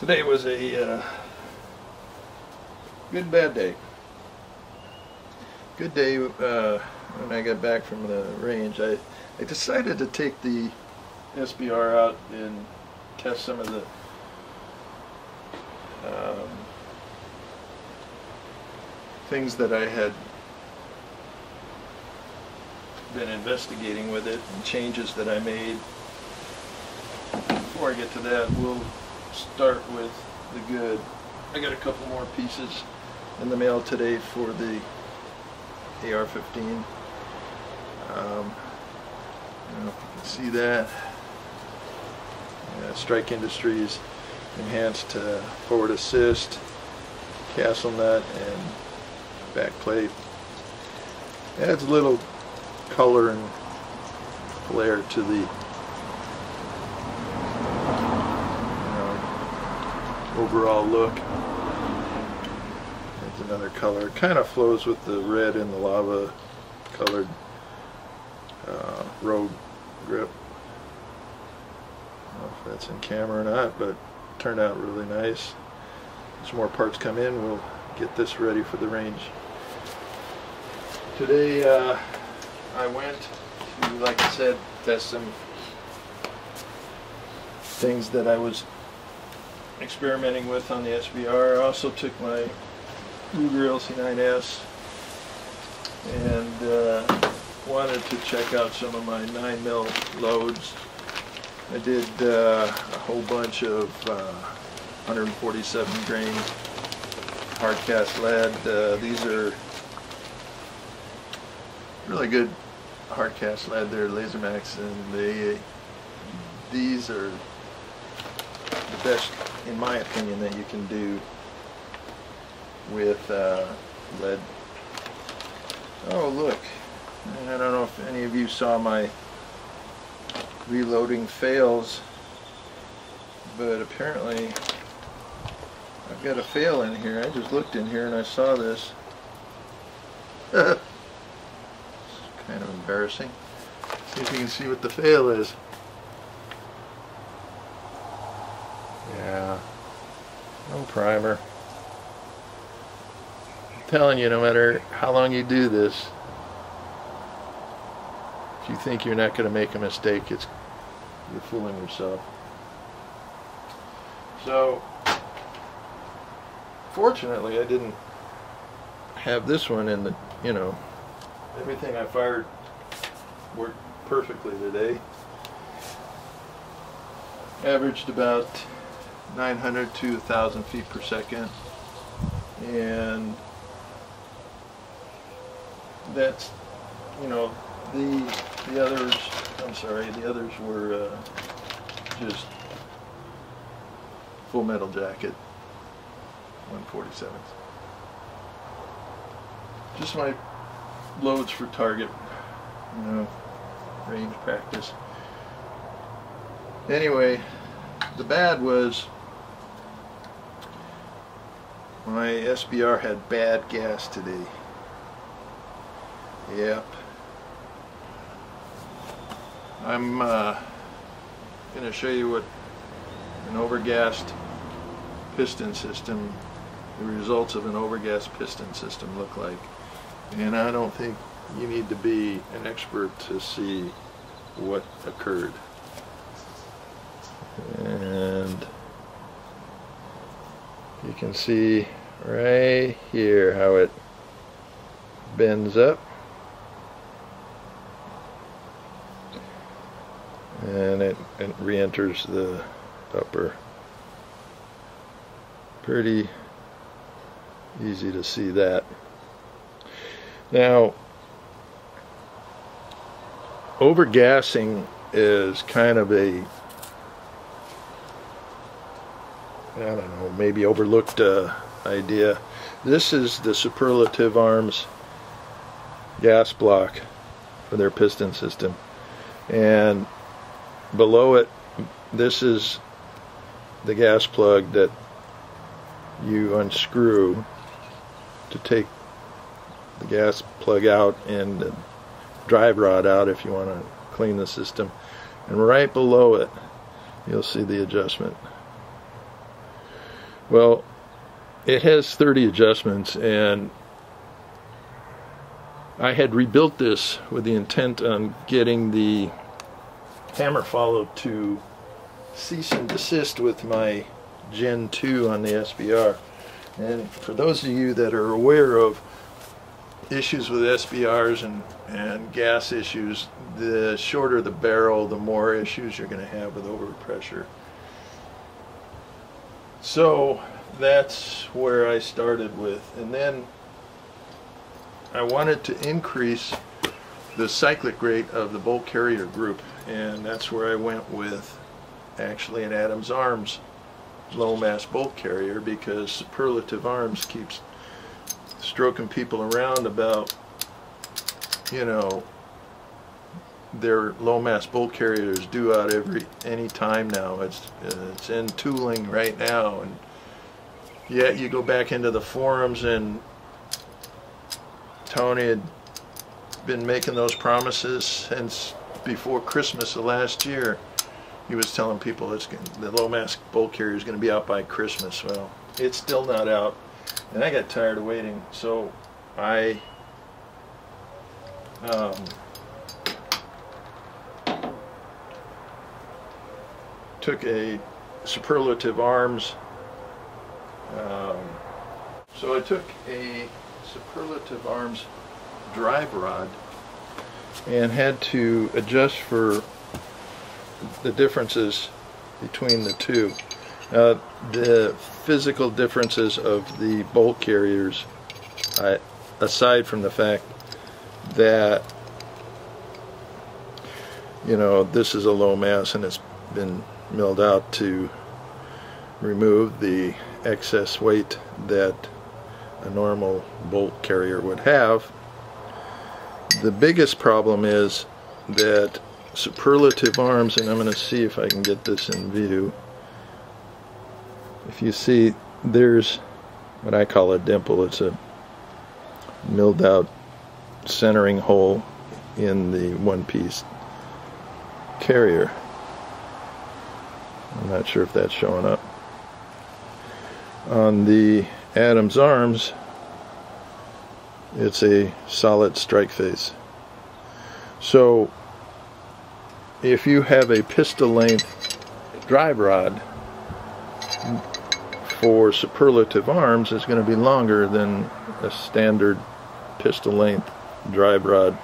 Today was a good bad day. Good day when I got back from the range. I decided to take the SBR out and test some of the things that I had been investigating with it and changes that I made. Before I get to that, we'll start with the good. I got a couple more pieces in the mail today for the AR-15. I don't know if you can see that. Strike Industries enhanced forward assist, castle nut, and back plate. Adds a little color and flair to the overall look. There's another color. It kind of flows with the red and the lava colored road grip. I don't know if that's in camera or not, but it turned out really nice. As more parts come in, we'll get this ready for the range. Today I went to, like I said, test some things that I was experimenting with on the SBR. I also took my Ruger LC9S and wanted to check out some of my 9mm loads. I did a whole bunch of 147 grain hard cast lead. These are really good hard cast lead. They're LaserMax, and these are the best, in my opinion, that you can do with lead. Oh, look, I don't know if any of you saw my reloading fails, but apparently I've got a fail in here. I just looked in here and I saw this. It's kind of embarrassing. See if you can see what the fail is. Yeah, no primer. I'm telling you, no matter how long you do this, if you think you're not going to make a mistake, you're fooling yourself. So, fortunately, I didn't have this one in the, everything I fired worked perfectly today. Averaged about 900 to 1,000 feet per second, and that's, the others, I'm sorry, the others were just full metal jacket 147s. Just my loads for target, range practice. Anyway, the bad was my SBR had bad gas today. Yep. I'm going to show you what an overgassed piston system, the results of an overgassed piston system look like. And I don't think you need to be an expert to see what occurred. And you can see right here how it bends up, and it re-enters the upper. Pretty easy to see that. Now, overgassing is kind of a, I don't know, maybe overlooked idea. This is the Superlative Arms gas block for their piston system, and below it, this is the gas plug that you unscrew to take the gas plug out and the drive rod out if you want to clean the system. And right below it, you'll see the adjustment. Well, it has 30 adjustments, and I had rebuilt this with the intent on getting the hammer follow to cease and desist with my Gen 2 on the SBR. And for those of you that are aware of issues with SBRs and gas issues, the shorter the barrel, the more issues you're going to have with overpressure. So that's where I started with, and then I wanted to increase the cyclic rate of the bolt carrier group, and that's where I went with actually an Adams Arms low mass bolt carrier, because Superlative Arms keeps stroking people around about, you know, their low mass bolt carrier is due out any time now. It's in tooling right now, and yet you go back into the forums, and Tony had been making those promises since before Christmas of last year. He was telling people the low mass bolt carrier is going to be out by Christmas. Well, it's still not out, and I got tired of waiting, so I took a Superlative Arms. So I took a Superlative Arms drive rod and had to adjust for the differences between the two. The physical differences of the bolt carriers, aside from the fact that, you know, this is a low mass and it's been milled out to remove the excess weight that a normal bolt carrier would have. The biggest problem is that Superlative Arms, and I'm going to see if I can get this in view. If you see, there's what I call a dimple. It's a milled out centering hole in the one-piece carrier. I'm not sure if that's showing up. On the Adams Arms, it's a solid strike face. So if you have a pistol length drive rod, for Superlative Arms, it's going to be longer than a standard pistol length drive rod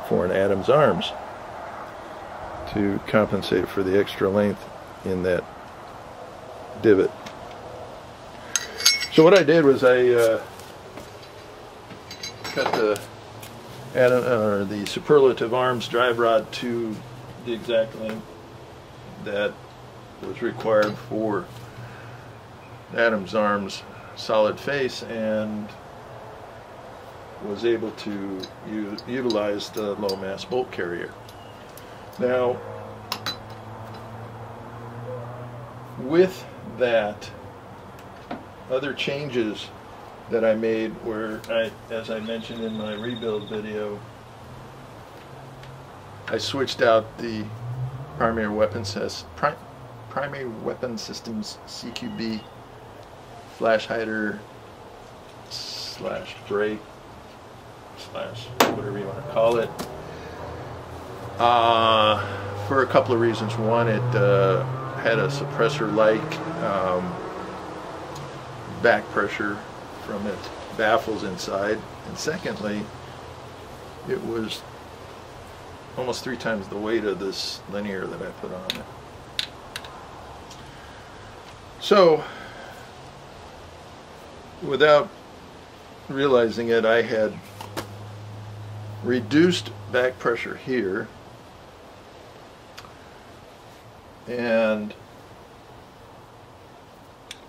for an Adams Arms, to compensate for the extra length in that divot. So what I did was I cut the Superlative Arms drive rod to the exact length that was required for Adams Arms solid face, and was able to utilize the low mass bolt carrier. Now, with that, other changes that I made were, as I mentioned in my rebuild video, I switched out the primary weapon systems CQB flash hider / brake / whatever you want to call it, for a couple of reasons. One, it had a suppressor-like back pressure from its baffles inside, and secondly, it was almost 3 times the weight of this linear that I put on it. So, without realizing it, I had reduced back pressure here and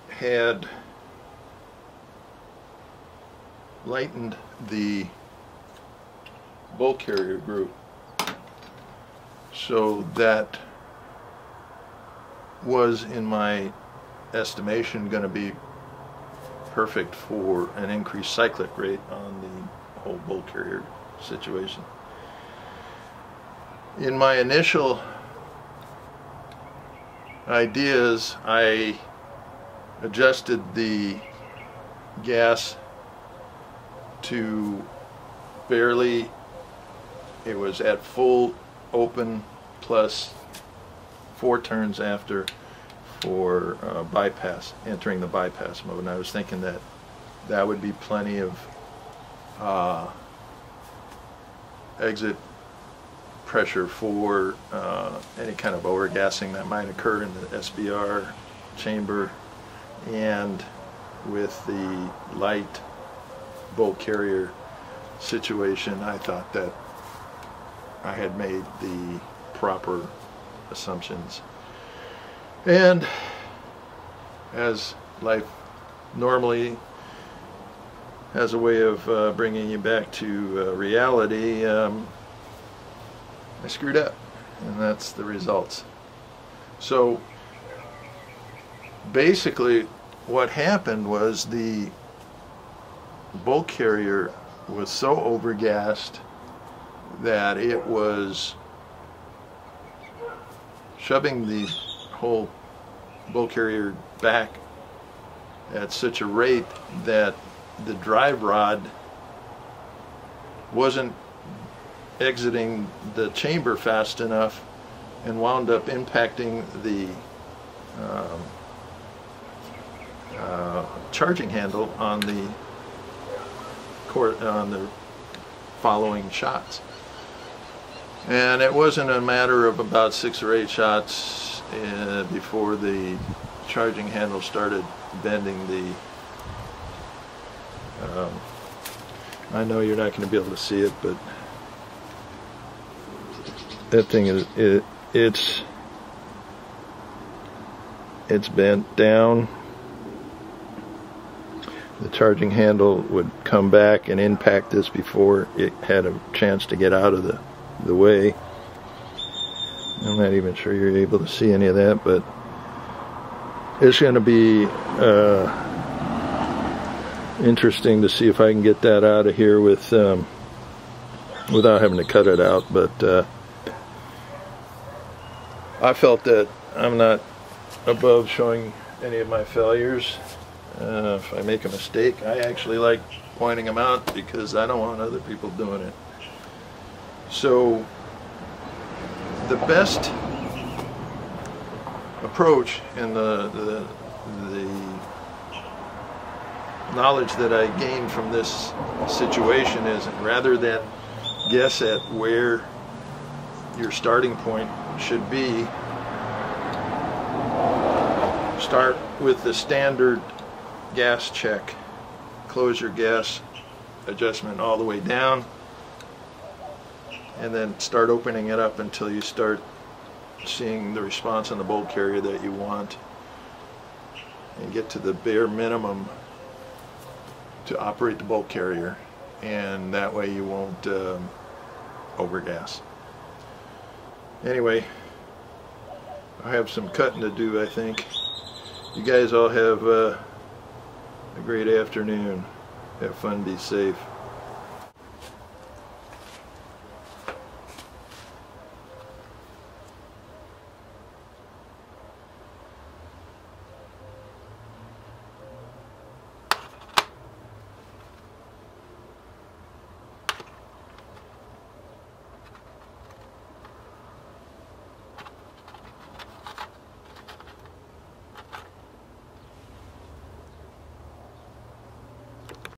had lightened the bolt carrier group, so that was, in my estimation, going to be perfect for an increased cyclic rate on the whole bolt carrier situation. In my initial ideas, I adjusted the gas to barely, it was at full open plus 4 turns after for bypass, entering the bypass mode. And I was thinking that that would be plenty of exit pressure for any kind of overgassing that might occur in the SBR chamber. And with the light bolt carrier situation, I thought that I had made the proper assumptions. And as life normally has a way of bringing you back to reality, I screwed up, and that's the results. So basically what happened was the bolt carrier was so overgassed that it was shoving the whole bolt carrier back at such a rate that the drive rod wasn't exiting the chamber fast enough and wound up impacting the charging handle on the following shots. And it wasn't a matter of about 6 or 8 shots before the charging handle started bending. I know you're not going to be able to see it, but that thing is it's bent down. The charging handle would come back and impact this before it had a chance to get out of the way. I'm not even sure you're able to see any of that, but it's going to be interesting to see if I can get that out of here with without having to cut it out. But I felt that I'm not above showing any of my failures. If I make a mistake, I actually like pointing them out because I don't want other people doing it. So the best approach and the knowledge that I gained from this situation is, rather than guess at where your starting point should be, start with the standard gas check. Close your gas adjustment all the way down, and then start opening it up until you start seeing the response on the bolt carrier that you want, and get to the bare minimum to operate the bolt carrier, and that way you won't overgas. Anyway, I have some cutting to do, I think. You guys all have a great afternoon. Have fun, be safe.